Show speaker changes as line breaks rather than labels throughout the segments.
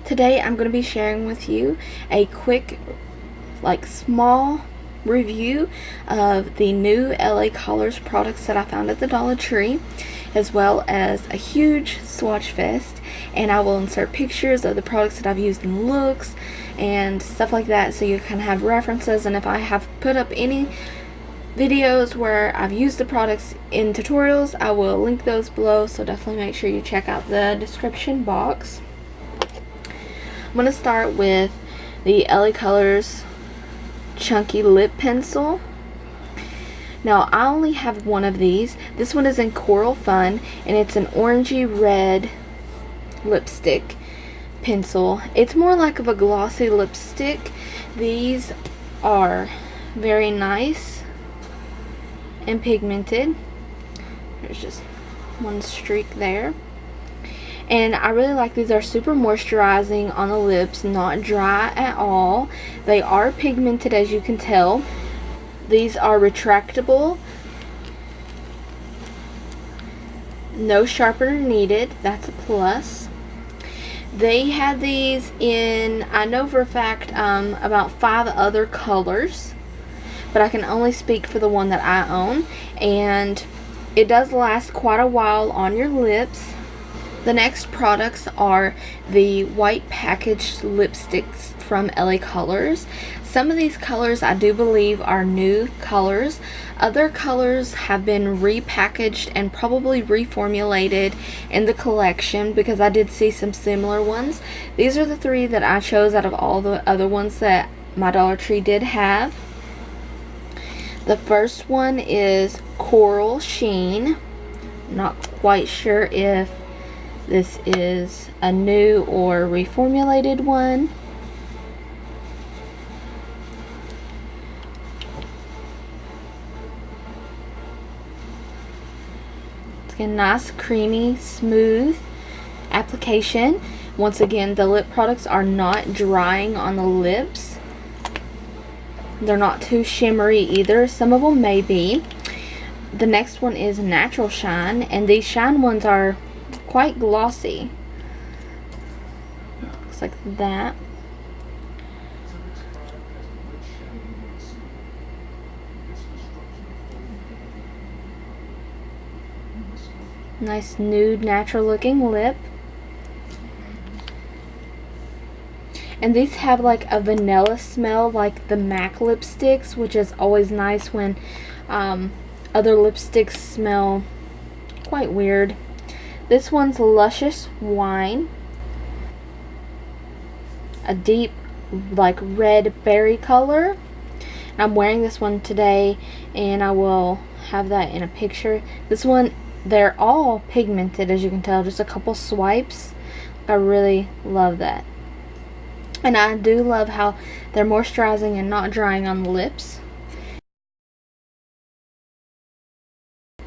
Today I'm going to be sharing with you a quick, small review of the new LaColors products that I found at the Dollar Tree, as well as a huge swatch fest, and I will insert pictures of the products that I've used in looks and stuff like that, so you can have references. And if I have put up any videos where I've used the products in tutorials, I will link those below, so definitely make sure you check out the description box. I'm going to start with the LaColors Chunky Lip Pencil. Now, I only have one of these. This one is in Coral Fun, and it's an orangey red lipstick pencil. It's more like of a glossy lipstick. These are very nice and pigmented. There's just one streak there. And I really like these. Are super moisturizing on the lips, not dry at all. They are pigmented, as you can tell. These are retractable. No sharpener needed. That's a plus. They had these in, I know for a fact, about 5 other colors, but I can only speak for the one that I own, and it does last quite a while on your lips. The next products are the white packaged lipsticks from LaColors. Some of these colors I do believe are new colors. Other colors have been repackaged and probably reformulated in the collection, because I did see some similar ones. These are the 3 that I chose out of all the other ones that my Dollar Tree did have. The first one is Coral Sheen. Not quite sure if this is a new or reformulated one. It's a nice, creamy, smooth application. Once again, the lip products are not drying on the lips. They're not too shimmery either. Some of them may be. The next one is Natural Shine, and these shine ones are quite glossy. Looks like that. Nice nude, natural looking lip. And these have like a vanilla smell, like the MAC lipsticks, which is always nice when other lipsticks smell quite weird. This one's Luscious Wine, a deep red berry color. I'm wearing this one today, and I will have that in a picture. This one, they're all pigmented, as you can tell, just a couple swipes. I really love that. And I do love how they're moisturizing and not drying on the lips.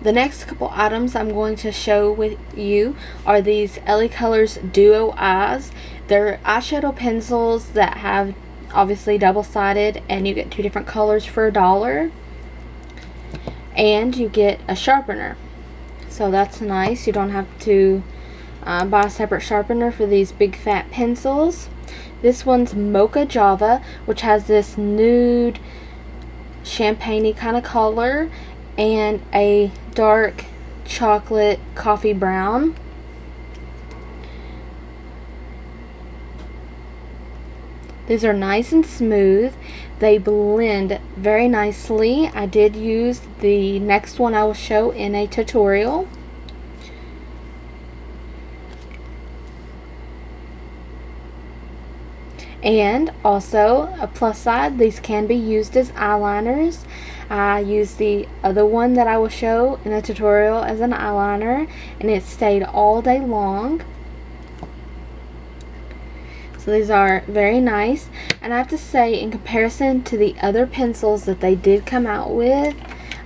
The next couple items I'm going to show with you are these LaColors Duo Eyes. They're eyeshadow pencils that have obviously double-sided, and you get 2 different colors for $1. And you get a sharpener. So that's nice. You don't have to buy a separate sharpener for these big fat pencils. This one's Mocha Java, which has this nude champagne-y kind of color, and a dark chocolate coffee brown. These are nice and smooth. They blend very nicely. I did use the next one I will show in a tutorial. And also, a plus side, these can be used as eyeliners. I used the other one that I will show in a tutorial as an eyeliner, and it stayed all day long. So these are very nice, and I have to say, in comparison to the other pencils that they did come out with,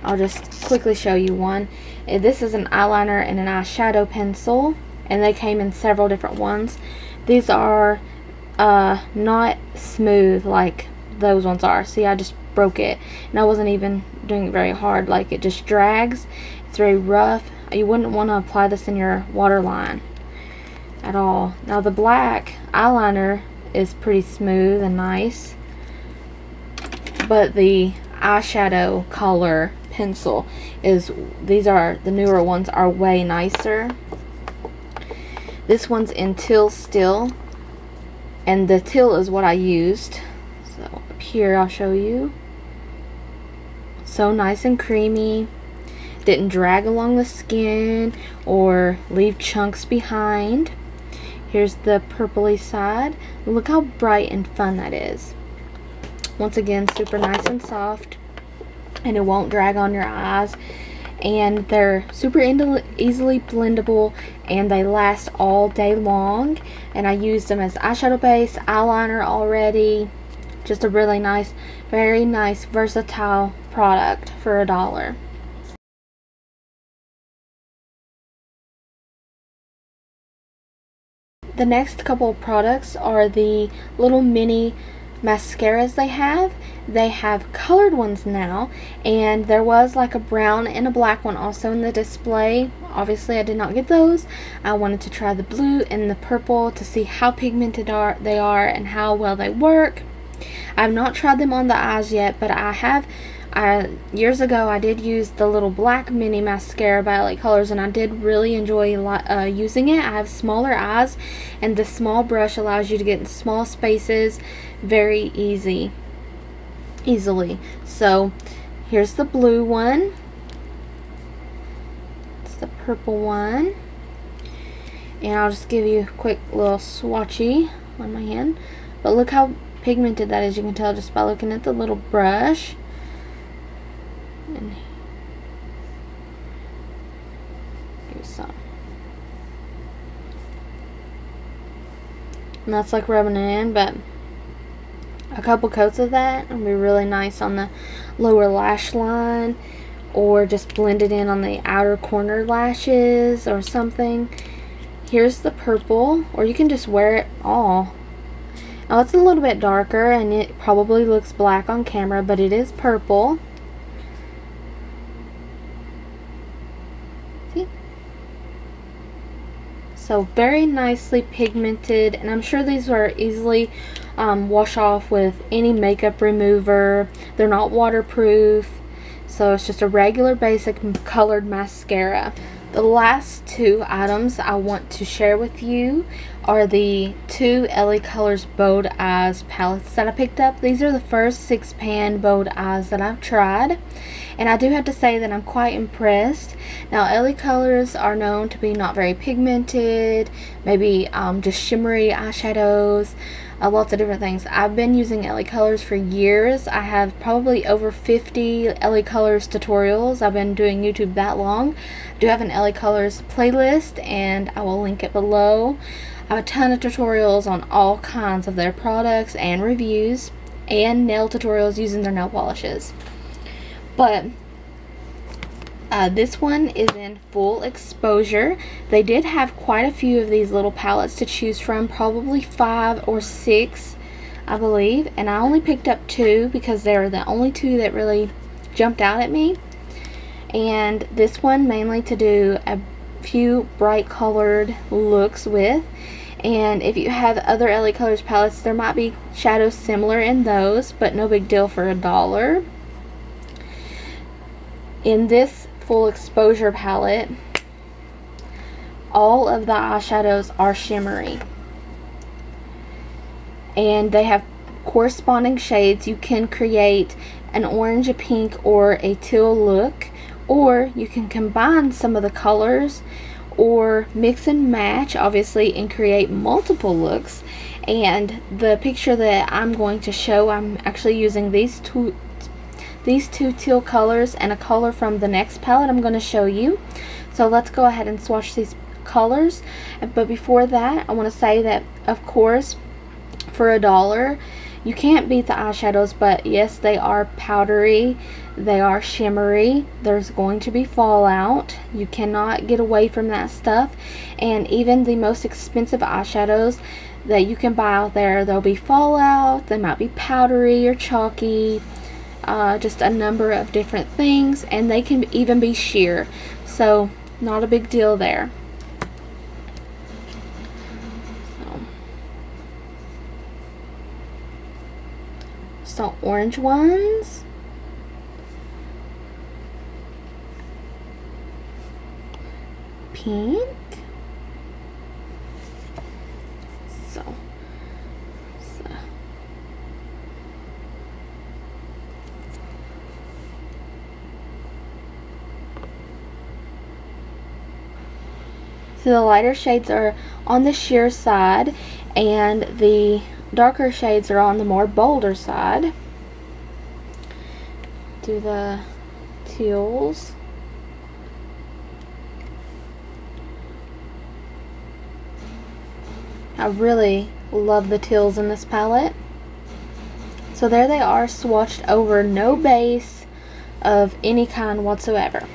I'll just quickly show you one. This is an eyeliner and an eyeshadow pencil, and they came in several different ones. These are not smooth like those ones are. See, I just broke it, and I wasn't even doing it very hard. Like, it just drags. It's very rough. You wouldn't want to apply this in your waterline. at all. Now the black eyeliner is pretty smooth and nice, but the eyeshadow color pencil is, these are the newer ones, are way nicer. This one's in teal still, and the teal is what I used. So up here I'll show you. So nice and creamy, didn't drag along the skin or leave chunks behind. Here's the purpley side. Look how bright and fun that is. Once again, super nice and soft, and it won't drag on your eyes, and they're super easily blendable, and they last all day long. And I used them as eyeshadow base, eyeliner already. Just a really nice, very nice, versatile product for $1. The next couple of products are the little mini mascaras they have. They have colored ones now, and there was like a brown and a black one also in the display. Obviously I did not get those. I wanted to try the blue and the purple to see how pigmented they are and how well they work. I have not tried them on the eyes yet, but I have. Years ago I did use the little black mini mascara by LaColors, and I did really enjoy using it. I have smaller eyes, and the small brush allows you to get in small spaces very easily. So here's the blue one. It's the purple one, and I'll just give you a quick little swatchy on my hand. But look how pigmented that is. You can tell just by looking at the little brush. And here's some. And that's like rubbing it in, but a couple coats of that will be really nice on the lower lash line, or just blend it in on the outer corner lashes or something. Here's the purple, or you can just wear it all. Now it's a little bit darker, and it probably looks black on camera, but it is purple. See? So very nicely pigmented, and I'm sure these are easily wash off with any makeup remover. They're not waterproof, so it's just a regular basic colored mascara. The last two items I want to share with you are the two LaColors Bold Eyes palettes that I picked up. These are the first 6-pan Bold Eyes that I've tried, and I do have to say that I'm quite impressed. Now LaColors are known to be not very pigmented, maybe just shimmery eyeshadows, lots of different things. I've been using LaColors for years. I have probably over 50 LaColors tutorials. I've been doing YouTube that long. I do have an LaColors playlist, and I will link it below. I have a ton of tutorials on all kinds of their products and reviews, and nail tutorials using their nail polishes. But this one is in full exposure. They did have quite a few of these little palettes to choose from, probably 5 or 6 I believe, and I only picked up 2 because they're the only 2 that really jumped out at me. And this one mainly to do a few bright colored looks with, and if you have other LaColors palettes, there might be shadows similar in those, but no big deal for $1. In this full exposure palette, all of the eyeshadows are shimmery, and they have corresponding shades. You can create an orange, a pink, or a teal look, or you can combine some of the colors or mix and match, obviously, and create multiple looks. And the picture that I'm going to show, I'm actually using these two teal colors and a color from the next palette I'm going to show you. So let's go ahead and swatch these colors. But before that, I want to say that, of course, for $1, you can't beat the eyeshadows. But yes, they are powdery, they are shimmery, there's going to be fallout. You cannot get away from that stuff. And even the most expensive eyeshadows that you can buy out there, there'll be fallout, they might be powdery or chalky, just a number of different things, and they can even be sheer, so not a big deal there. some orange ones. Pink. So the lighter shades are on the sheer side, and the darker shades are on the more bolder side. Do the teals. I really love the teals in this palette. So there they are, swatched over, no base of any kind whatsoever.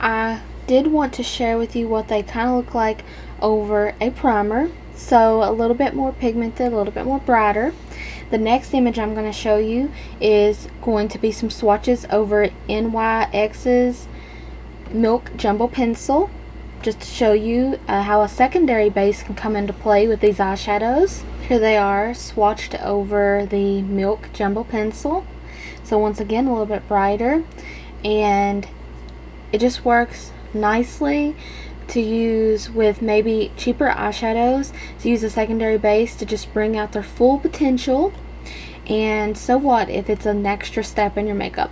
I did want to share with you what they kind of look like over a primer. So a little bit more pigmented, a little bit more brighter. The next image I'm going to show you is going to be some swatches over NYX's Milk Jumbo Pencil, just to show you how a secondary base can come into play with these eyeshadows. Here they are, swatched over the Milk Jumbo Pencil. So once again, a little bit brighter, and it just works nicely to use with maybe cheaper eyeshadows, to use a secondary base to just bring out their full potential. And so what if it's an extra step in your makeup?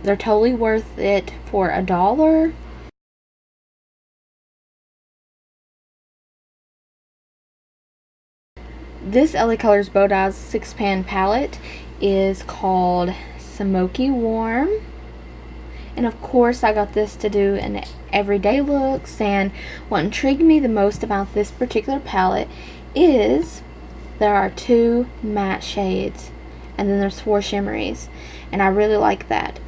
They're totally worth it for $1. This LaColors Bow Ties 6-pan palette is called Smoky Warm. And of course I got this to do an everyday looks, and what intrigued me the most about this particular palette is there are 2 matte shades and then there's 4 shimmeries, and I really like that.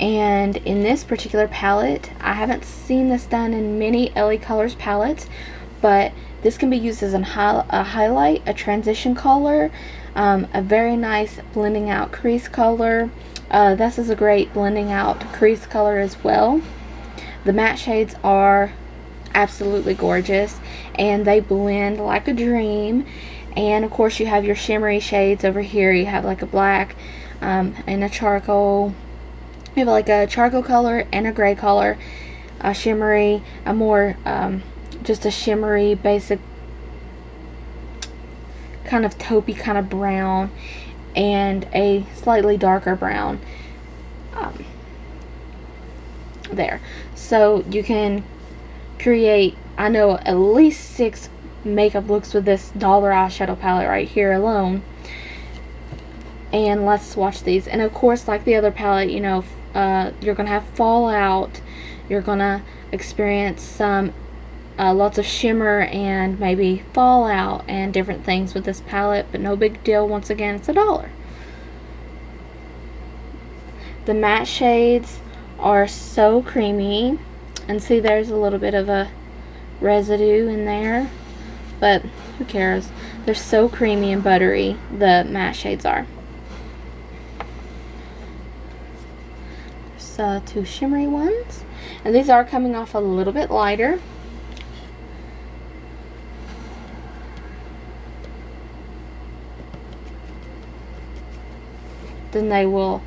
And in this particular palette, I haven't seen this done in many LaColors palettes, but this can be used as a highlight, a transition color, a very nice blending out crease color. This is a great blending out crease color as well. The matte shades are absolutely gorgeous, and they blend like a dream. And of course you have your shimmery shades over here. You have like a black and a charcoal. You have like a charcoal color and a gray color, a shimmery, a more just a shimmery basic kind of taupey kind of brown, and a slightly darker brown there. So you can create, I know, at least 6 makeup looks with this dollar eyeshadow palette right here alone. And let's swatch these. And of course, like the other palette, you know, you're gonna have fallout, you're gonna experience some lots of shimmer and maybe fallout and different things with this palette, but no big deal. Once again, it's $1. The matte shades are so creamy, and see, there's a little bit of a residue in there, but who cares? They're so creamy and buttery, the matte shades are. There's 2 shimmery ones, and these are coming off a little bit lighter. Then they will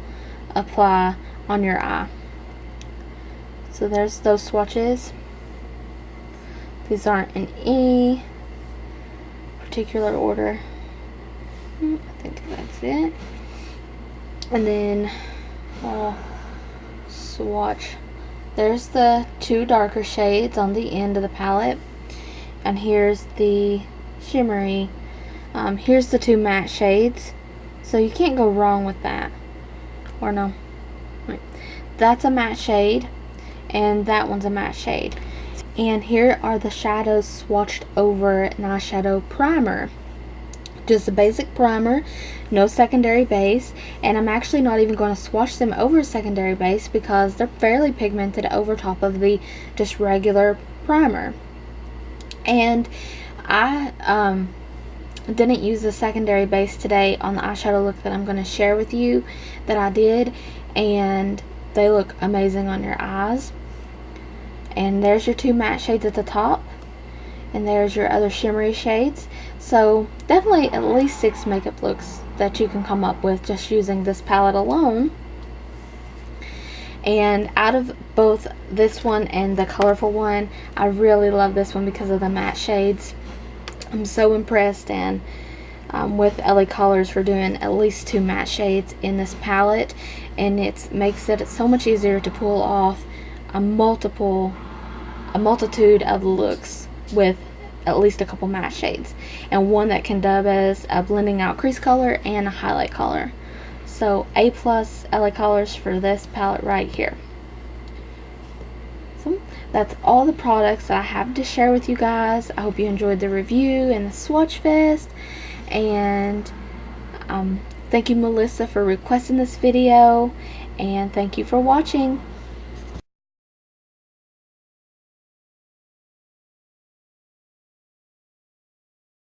apply on your eye. So there's those swatches. These aren't in any particular order. I think that's it. And then I'll swatch. There's the 2 darker shades on the end of the palette, and here's the shimmery. Here's the 2 matte shades. So you can't go wrong with that. Or no. Right. That's a matte shade, and that one's a matte shade. And here are the shadows swatched over an eyeshadow primer. Just a basic primer, no secondary base, and I'm actually not even going to swatch them over a secondary base because they're fairly pigmented over top of the just regular primer. And I didn't use the secondary base today on the eyeshadow look that I'm going to share with you that I did, and they look amazing on your eyes. And there's your 2 matte shades at the top, And there's your other shimmery shades. So definitely at least 6 makeup looks that you can come up with just using this palette alone. And out of both this one and the colorful one, I really love this one because of the matte shades. I'm so impressed and with LaColors for doing at least 2 matte shades in this palette, and it makes it so much easier to pull off a multitude of looks with at least a couple matte shades, and one that can dub as a blending out crease color and a highlight color. So A+ LaColors for this palette right here. So that's all the products that I have to share with you guys. I hope you enjoyed the review and the swatch fest, and thank you, Melissa, for requesting this video, and thank you for watching.